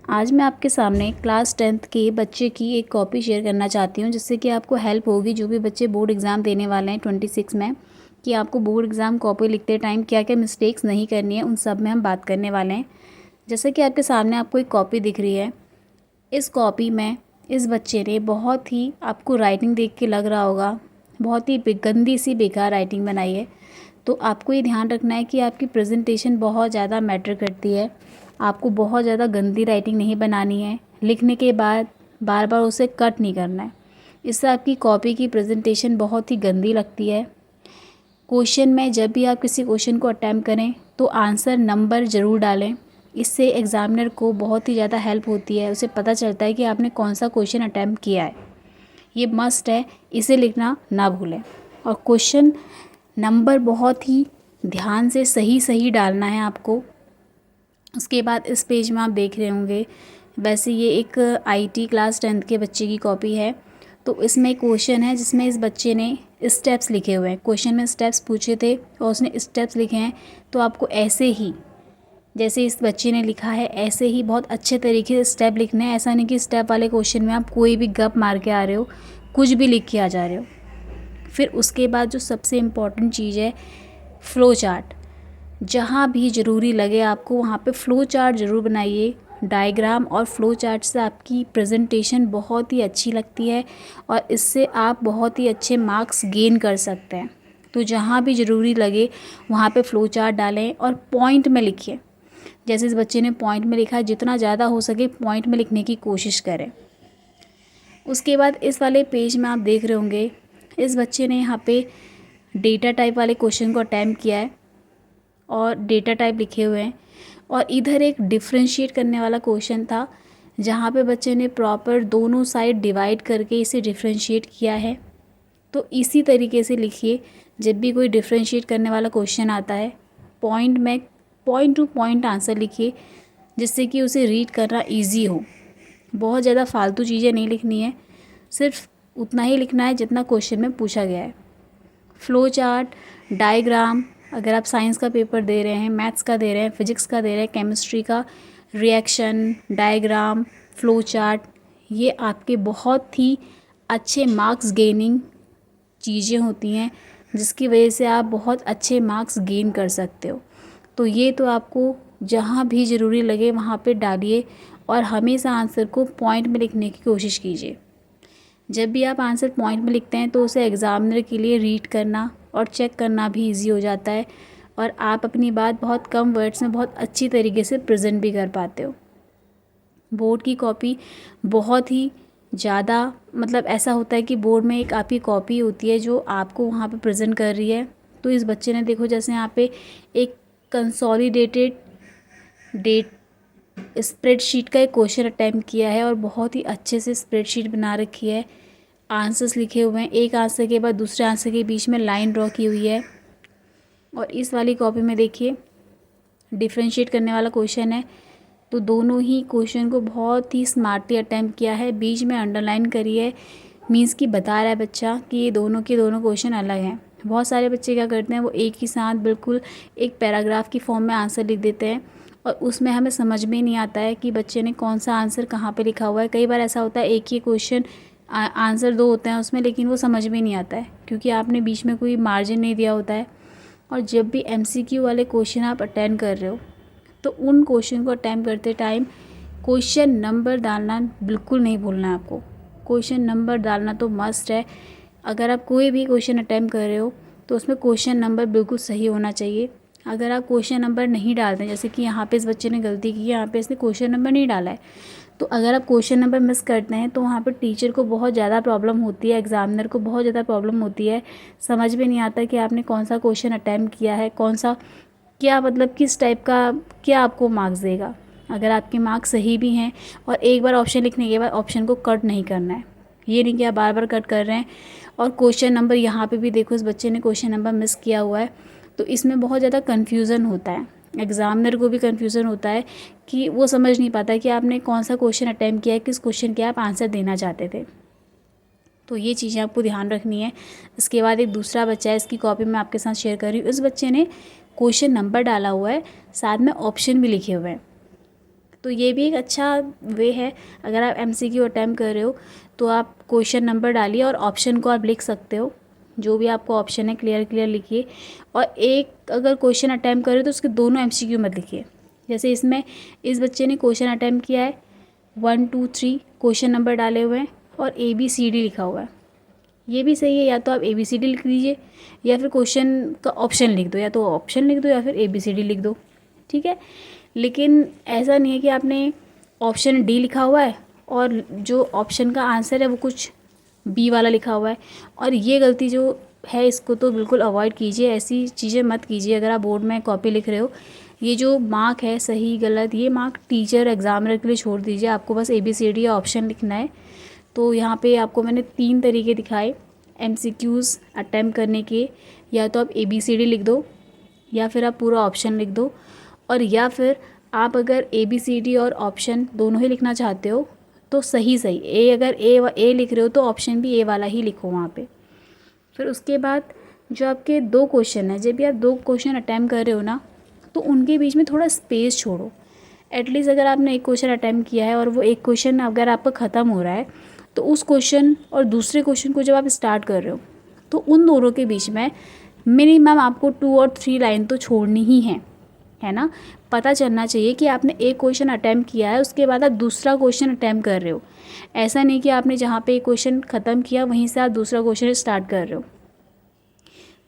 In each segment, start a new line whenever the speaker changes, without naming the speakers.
आज मैं आपके सामने क्लास 10th के बच्चे की एक कॉपी शेयर करना चाहती हूँ, जिससे कि आपको हेल्प होगी जो भी बच्चे बोर्ड एग्ज़ाम देने वाले हैं 26 में, कि आपको बोर्ड एग्ज़ाम कॉपी लिखते टाइम क्या क्या मिस्टेक्स नहीं करनी है, उन सब में हम बात करने वाले हैं। जैसे कि आपके सामने आपको एक कॉपी दिख रही है। इस कॉपी में इस बच्चे ने बहुत ही, आपको राइटिंग देख के लग रहा होगा, बहुत ही गंदी सी बेकार राइटिंग बनाई है। तो आपको ये ध्यान रखना है कि आपकी प्रेजेंटेशन बहुत ज़्यादा मैटर करती है। आपको बहुत ज़्यादा गंदी राइटिंग नहीं बनानी है। लिखने के बाद बार बार उसे कट नहीं करना है, इससे आपकी कॉपी की प्रेजेंटेशन बहुत ही गंदी लगती है। क्वेश्चन में जब भी आप किसी क्वेश्चन को अटैम्प्ट करें तो आंसर नंबर ज़रूर डालें। इससे एग्ज़ामिनर को बहुत ही ज़्यादा हेल्प होती है, उसे पता चलता है कि आपने कौन सा क्वेश्चन अटैम्प्ट किया है। ये मस्ट है, इसे लिखना ना भूलें। और क्वेश्चन नंबर बहुत ही ध्यान से सही सही डालना है आपको। उसके बाद इस पेज में आप देख रहे होंगे, वैसे ये एक आईटी क्लास 10th के बच्चे की कॉपी है। तो इसमें क्वेश्चन है जिसमें इस बच्चे ने स्टेप्स लिखे हुए हैं। क्वेश्चन में स्टेप्स पूछे थे और उसने स्टेप्स लिखे हैं। तो आपको ऐसे ही, जैसे इस बच्चे ने लिखा है, ऐसे ही बहुत अच्छे तरीके से स्टेप लिखने हैं। ऐसा नहीं कि स्टेप वाले क्वेश्चन में आप कोई भी गप मार के आ रहे हो, कुछ भी लिख के आ जा रहे हो। फिर उसके बाद जो सबसे इम्पॉर्टेंट चीज़ है, फ़्लो चार्ट। जहाँ भी ज़रूरी लगे आपको वहाँ पे फ़्लो चार्ट ज़रूर बनाइए। डायग्राम और फ़्लो चार्ट से आपकी प्रेजेंटेशन बहुत ही अच्छी लगती है और इससे आप बहुत ही अच्छे मार्क्स गेन कर सकते हैं। तो जहाँ भी ज़रूरी लगे वहाँ पे फ़्लो चार्ट डालें और पॉइंट में लिखिए। जैसे इस बच्चे ने पॉइंट में लिखा है, जितना ज़्यादा हो सके पॉइंट में लिखने की कोशिश करें। उसके बाद इस वाले पेज में आप देख रहे होंगे, इस बच्चे ने यहाँ पे डेटा टाइप वाले क्वेश्चन को अटैम्प्ट किया है और डेटा टाइप लिखे हुए हैं। और इधर एक डिफ्रेंशिएट करने वाला क्वेश्चन था, जहाँ पे बच्चे ने प्रॉपर दोनों साइड डिवाइड करके इसे डिफ्रेंशिएट किया है। तो इसी तरीके से लिखिए जब भी कोई डिफ्रेंशिएट करने वाला क्वेश्चन आता है। पॉइंट में पॉइंट टू पॉइंट आंसर लिखिए, जिससे कि उसे रीड करना ईजी हो। बहुत ज़्यादा फालतू चीज़ें नहीं लिखनी है, सिर्फ उतना ही लिखना है जितना क्वेश्चन में पूछा गया है। फ़्लो चार्ट, डायग्राम, अगर आप साइंस का पेपर दे रहे हैं, मैथ्स का दे रहे हैं, फिजिक्स का दे रहे हैं, केमिस्ट्री का, रिएक्शन, डायग्राम, फ़्लो चार्ट, ये आपके बहुत ही अच्छे मार्क्स गेनिंग चीज़ें होती हैं, जिसकी वजह से आप बहुत अच्छे मार्क्स गेन कर सकते हो। तो ये तो आपको जहाँ भी ज़रूरी लगे वहाँ पे डालिए और हमेशा आंसर को पॉइंट में लिखने की कोशिश कीजिए। जब भी आप आंसर पॉइंट में लिखते हैं तो उसे एग्ज़ामिनर के लिए रीड करना और चेक करना भी इजी हो जाता है और आप अपनी बात बहुत कम वर्ड्स में बहुत अच्छी तरीके से प्रेजेंट भी कर पाते हो। बोर्ड की कॉपी बहुत ही ज़्यादा, मतलब ऐसा होता है कि बोर्ड में एक आपकी कॉपी होती है जो आपको वहाँ पे प्रेजेंट कर रही है। तो इस बच्चे ने देखो, जैसे यहाँ पे एक कंसोलिडेटेड डेट स्प्रेडशीट का एक क्वेश्चन अटैम्प्ट किया है और बहुत ही अच्छे से स्प्रेडशीट बना रखी है। आंसर्स लिखे हुए हैं, एक आंसर के बाद दूसरे आंसर के बीच में लाइन ड्रॉ की हुई है। और इस वाली कॉपी में देखिए डिफ्रेंशिएट करने वाला क्वेश्चन है, तो दोनों ही क्वेश्चन को बहुत ही स्मार्टली अटैम्प्ट किया है। बीच में अंडरलाइन करी है, मीन्स कि बता रहा है बच्चा कि ये दोनों के दोनों क्वेश्चन अलग हैं। बहुत सारे बच्चे क्या करते हैं, वो एक ही साथ बिल्कुल एक पैराग्राफ की फॉर्म में आंसर लिख देते हैं और उसमें हमें समझ में नहीं आता है कि बच्चे ने कौन सा आंसर कहाँ पे लिखा हुआ है। कई बार ऐसा होता है एक ही क्वेश्चन आंसर दो होते हैं उसमें, लेकिन वो समझ में नहीं आता है क्योंकि आपने बीच में कोई मार्जिन नहीं दिया होता है। और जब भी एमसीक्यू वाले क्वेश्चन आप अटेंड कर रहे हो तो उन क्वेश्चन को अटेम्प्ट करते टाइम क्वेश्चन नंबर डालना बिल्कुल नहीं भूलना है आपको। क्वेश्चन नंबर डालना तो मस्ट है। अगर आप कोई भी क्वेश्चन अटेम्प्ट कर रहे हो तो उसमें क्वेश्चन नंबर बिल्कुल सही होना चाहिए। अगर आप क्वेश्चन नंबर नहीं डालते हैं, जैसे कि यहाँ पे इस बच्चे ने गलती की है, यहाँ पे इसने क्वेश्चन नंबर नहीं डाला है, तो अगर आप क्वेश्चन नंबर मिस करते हैं तो वहाँ पर टीचर को बहुत ज़्यादा प्रॉब्लम होती है, एग्जामिनर को बहुत ज़्यादा प्रॉब्लम होती है। समझ में नहीं आता कि आपने कौन सा क्वेश्चन अटेम्प्ट किया है, कौन सा, क्या मतलब किस टाइप का, क्या आपको मार्क्स देगा। अगर आपके मार्क्स सही भी हैं और एक बार ऑप्शन लिखने के बाद ऑप्शन को कट नहीं करना है, ये नहीं कि आप बार बार कट कर रहे हैं। और क्वेश्चन नंबर यहाँ पे भी देखो, इस बच्चे ने क्वेश्चन नंबर मिस किया हुआ है, तो इसमें बहुत ज़्यादा कन्फ्यूज़न होता है। एग्ज़ामिनर को भी कन्फ्यूज़न होता है कि वो समझ नहीं पाता कि आपने कौन सा क्वेश्चन अटैम्प्ट किया है, किस क्वेश्चन के आप आंसर देना चाहते थे। तो ये चीज़ें आपको ध्यान रखनी है। इसके बाद एक दूसरा बच्चा है, इसकी कॉपी मैं आपके साथ शेयर कर रही हूँ। इस बच्चे ने क्वेश्चन नंबर डाला हुआ है, साथ में ऑप्शन भी लिखे हुए हैं। तो ये भी एक अच्छा वे है। अगर आप MCQ अटैम्प्ट कर रहे हो तो आप क्वेश्चन नंबर डालिए और ऑप्शन को आप लिख सकते हो, जो भी आपको ऑप्शन है क्लियर लिखिए। और एक अगर क्वेश्चन अटैम्प्ट करे तो उसके दोनों MCQ मत लिखिए। जैसे इसमें इस बच्चे ने क्वेश्चन अटैम्प्ट किया है 1 2 3 क्वेश्चन नंबर डाले हुए हैं और ABCD लिखा हुआ है। ये भी सही है, या तो आप ABCD लिख दीजिए या फिर क्वेश्चन का ऑप्शन लिख दो, या तो ऑप्शन लिख दो या फिर ABCD लिख दो, ठीक है। लेकिन ऐसा नहीं है कि आपने ऑप्शन D लिखा हुआ है और जो ऑप्शन का आंसर है वो कुछ B वाला लिखा हुआ है। और ये गलती जो है इसको तो बिल्कुल अवॉइड कीजिए, ऐसी चीज़ें मत कीजिए। अगर आप बोर्ड में कॉपी लिख रहे हो, ये जो मार्क है सही गलत, ये मार्क टीचर एग्जामिनर के लिए छोड़ दीजिए। आपको बस ABCD या ऑप्शन लिखना है। तो यहाँ पे आपको मैंने 3 तरीके दिखाए MCQs अटैम्प्ट करने के। या तो आप ABCD लिख दो, या फिर आप पूरा ऑप्शन लिख दो, और या फिर आप अगर ABCD और ऑप्शन दोनों ही लिखना चाहते हो तो सही अगर ए लिख रहे हो तो ऑप्शन भी A वाला ही लिखो वहाँ पे। फिर उसके बाद जो आपके 2 क्वेश्चन हैं, जब भी आप 2 क्वेश्चन अटैम्प्ट कर रहे हो ना, तो उनके बीच में थोड़ा स्पेस छोड़ो। एटलीस्ट अगर आपने एक क्वेश्चन अटैम्प्ट किया है और वो एक क्वेश्चन अगर आपका ख़त्म हो रहा है, तो उस क्वेश्चन और दूसरे क्वेश्चन को जब आप स्टार्ट कर रहे हो तो उन दोनों के बीच में मिनिमम आपको 2 और 3 लाइन तो छोड़नी ही है ना। पता चलना चाहिए कि आपने एक क्वेश्चन अटैम्प्ट किया है, उसके बाद आप दूसरा क्वेश्चन अटैम्प्ट कर रहे हो। ऐसा नहीं कि आपने जहाँ पे एक क्वेश्चन ख़त्म किया वहीं से आप दूसरा क्वेश्चन स्टार्ट कर रहे हो।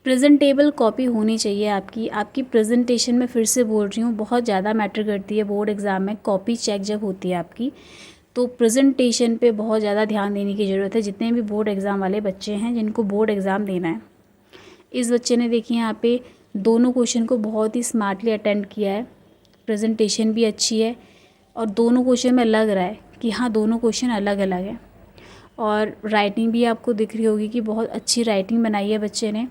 प्रेजेंटेबल कॉपी होनी चाहिए आपकी प्रेजेंटेशन में, फिर से बोल रही हूँ, बहुत ज़्यादा मैटर करती है बोर्ड एग्ज़ाम में। कॉपी चेक जब होती है आपकी, तो प्रेजेंटेशन पे बहुत ज़्यादा ध्यान देने की ज़रूरत है। जितने भी बोर्ड एग्ज़ाम वाले बच्चे हैं जिनको बोर्ड एग्ज़ाम देना है, इस बच्चे ने देखिए यहाँ पे दोनों क्वेश्चन को बहुत ही स्मार्टली अटेंड किया है। प्रेजेंटेशन भी अच्छी है और दोनों क्वेश्चन में लग रहा है कि हाँ दोनों क्वेश्चन अलग अलग हैं। और राइटिंग भी आपको दिख रही होगी कि बहुत अच्छी राइटिंग बनाई है बच्चे ने,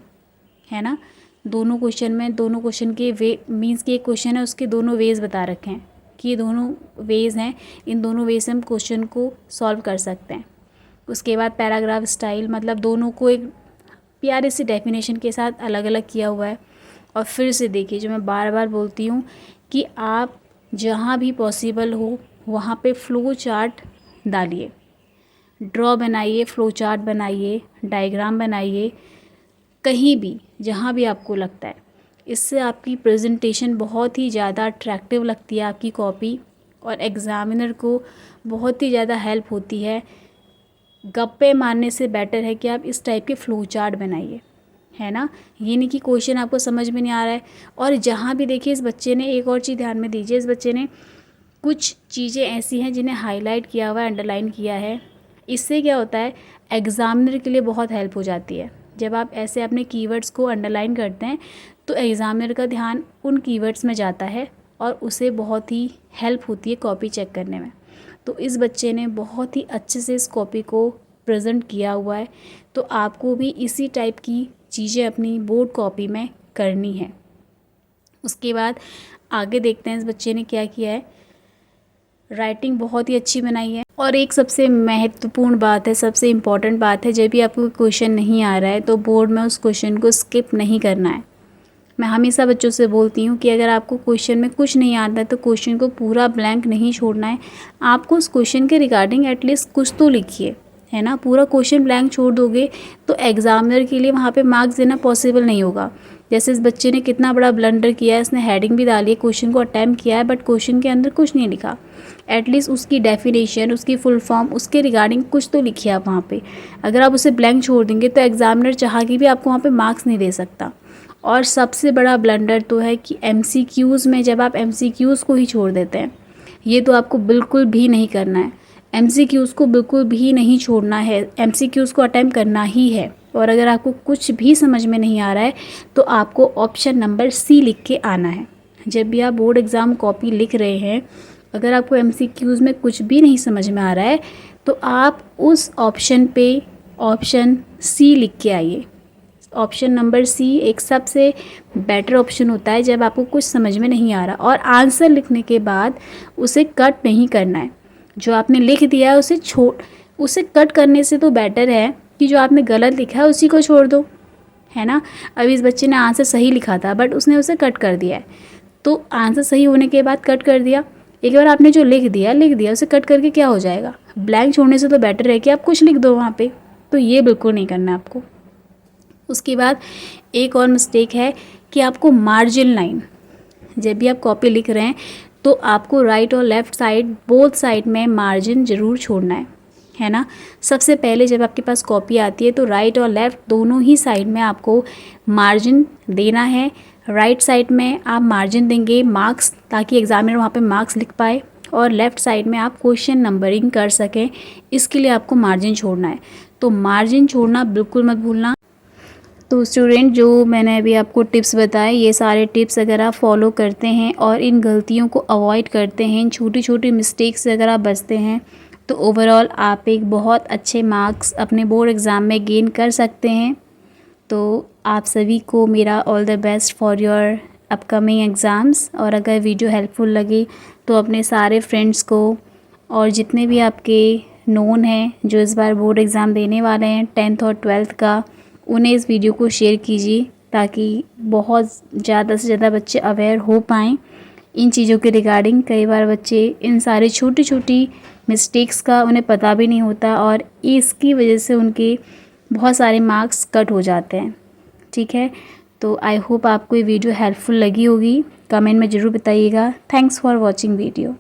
है ना। दोनों क्वेश्चन के वे मीन्स कि एक क्वेश्चन है उसके दोनों वेज बता रखे हैं कि ये दोनों वेज हैं, इन दोनों वे से हम क्वेश्चन को सॉल्व कर सकते हैं। उसके बाद पैराग्राफ स्टाइल, मतलब दोनों को एक प्यारे सी डेफिनेशन के साथ अलग अलग किया हुआ है। और फिर से देखिए, जो मैं बार बार बोलती हूँ कि आप जहाँ भी पॉसिबल हो वहाँ पे फ्लो चार्ट डालिए, ड्रॉ बनाइए, फ्लो चार्ट बनाइए, डायग्राम बनाइए, कहीं भी जहाँ भी आपको लगता है। इससे आपकी प्रेजेंटेशन बहुत ही ज़्यादा अट्रैक्टिव लगती है आपकी कॉपी, और एग्ज़ामिनर को बहुत ही ज़्यादा हेल्प होती है। गप्पे मारने से बेटर है कि आप इस टाइप के फ्लो चार्ट बनाइए, है ना। ये नहीं कि क्वेश्चन आपको समझ में नहीं आ रहा है। और जहाँ भी देखिए, इस बच्चे ने एक और चीज़ ध्यान में दीजिए, इस बच्चे ने कुछ चीज़ें ऐसी हैं जिन्हें हाईलाइट किया हुआ है, अंडरलाइन किया है। इससे क्या होता है, एग्ज़ामिनर के लिए बहुत हेल्प हो जाती है। जब आप ऐसे अपने कीवर्ड्स को अंडरलाइन करते हैं तो एग्ज़ामिनर का ध्यान उन कीवर्ड्स में जाता है और उसे बहुत ही हेल्प होती है कॉपी चेक करने में। तो इस बच्चे ने बहुत ही अच्छे से इस कॉपी को प्रेजेंट किया हुआ है। तो आपको भी इसी टाइप की चीज़ें अपनी बोर्ड कॉपी में करनी है। उसके बाद आगे देखते हैं इस बच्चे ने क्या किया है। राइटिंग बहुत ही अच्छी बनाई है। और एक सबसे महत्वपूर्ण बात है, सबसे इम्पॉर्टेंट बात है, जब भी आपको क्वेश्चन नहीं आ रहा है तो बोर्ड में उस क्वेश्चन को स्किप नहीं करना है। मैं हमेशा बच्चों से बोलती हूँ कि अगर आपको क्वेश्चन में कुछ नहीं आता है तो क्वेश्चन को पूरा ब्लैंक नहीं छोड़ना है। आपको उस क्वेश्चन के रिगार्डिंग एटलीस्ट कुछ तो लिखिए, है ना। पूरा क्वेश्चन ब्लैंक छोड़ दोगे तो एग्ज़ामिनर के लिए वहाँ पे मार्क्स देना पॉसिबल नहीं होगा। जैसे इस बच्चे ने कितना बड़ा ब्लंडर किया है, इसने हेडिंग भी डाली है, क्वेश्चन को अटैम्प्ट किया है, बट क्वेश्चन के अंदर कुछ नहीं लिखा। एटलीस्ट उसकी डेफिनेशन, उसकी फुल फॉर्म, उसके रिगार्डिंग कुछ तो लिखिए आप वहाँ पे। अगर आप उसे ब्लैंक छोड़ देंगे तो एग्ज़ामिनर चाह के भी आपको वहाँ पे मार्क्स नहीं दे सकता। और सबसे बड़ा ब्लंडर तो है कि MCQs में जब आप MCQs को ही छोड़ देते हैं, ये तो आपको बिल्कुल भी नहीं करना है। MCQs को बिल्कुल भी नहीं छोड़ना है, MCQs को अटैम्प्ट करना ही है। और अगर आपको कुछ भी समझ में नहीं आ रहा है तो आपको ऑप्शन नंबर C लिख के आना है। जब भी आप बोर्ड एग्ज़ाम कॉपी लिख रहे हैं, अगर आपको MCQs में कुछ भी नहीं समझ में आ रहा है तो आप उस ऑप्शन पे ऑप्शन C लिख के आइए। ऑप्शन नंबर C एक सबसे बेटर ऑप्शन होता है जब आपको कुछ समझ में नहीं आ रहा। और आंसर लिखने के बाद उसे कट नहीं करना है। जो आपने लिख दिया है उसे कट करने से तो बेटर है कि जो आपने गलत लिखा है उसी को छोड़ दो, है ना। अभी इस बच्चे ने आंसर सही लिखा था बट उसने उसे कट कर दिया है, तो आंसर सही होने के बाद कट कर दिया। एक बार आपने जो लिख दिया उसे कट करके क्या हो जाएगा, ब्लैंक छोड़ने से तो बेटर है कि आप कुछ लिख दो वहाँ पे। तो ये बिल्कुल नहीं करना आपको। उसके बाद एक और मिस्टेक है कि आपको मार्जिन लाइन, जब भी आप कॉपी लिख रहे हैं तो आपको राइट और लेफ़्ट साइड बोथ साइड में मार्जिन ज़रूर छोड़ना है ना। सबसे पहले जब आपके पास कॉपी आती है तो राइट और लेफ़्ट दोनों ही साइड में आपको मार्जिन देना है। राइट साइड में आप मार्जिन देंगे मार्क्स, ताकि एग्जामिनर वहाँ पे मार्क्स लिख पाए, और लेफ़्ट साइड में आप क्वेश्चन नंबरिंग कर सकें, इसके लिए आपको मार्जिन छोड़ना है। तो मार्जिन छोड़ना बिल्कुल मत भूलना। तो स्टूडेंट, जो मैंने अभी आपको टिप्स बताए, ये सारे टिप्स अगर आप फॉलो करते हैं और इन गलतियों को अवॉइड करते हैं, इन छोटी छोटी मिस्टेक्स से अगर आप बचते हैं, तो ओवरऑल आप एक बहुत अच्छे मार्क्स अपने बोर्ड एग्ज़ाम में गेन कर सकते हैं। तो आप सभी को मेरा all the best for your upcoming exams. और अगर वीडियो हेल्पफुल लगी तो अपने सारे फ्रेंड्स को और जितने भी आपके नोन हैं जो इस बार बोर्ड एग्ज़ाम देने वाले हैं 10th और 12th का, उन्हें इस वीडियो को शेयर कीजिए, ताकि बहुत ज़्यादा से ज़्यादा बच्चे अवेयर हो पाएँ इन चीज़ों के रिगार्डिंग। कई बार बच्चे इन सारी छोटी छोटी मिस्टेक्स का उन्हें पता भी नहीं होता, और इसकी वजह से उनके बहुत सारे मार्क्स कट हो जाते हैं। ठीक है, तो आई होप आपको ये वीडियो हेल्पफुल लगी होगी। कमेंट में ज़रूर बताइएगा। Thanks for watching video.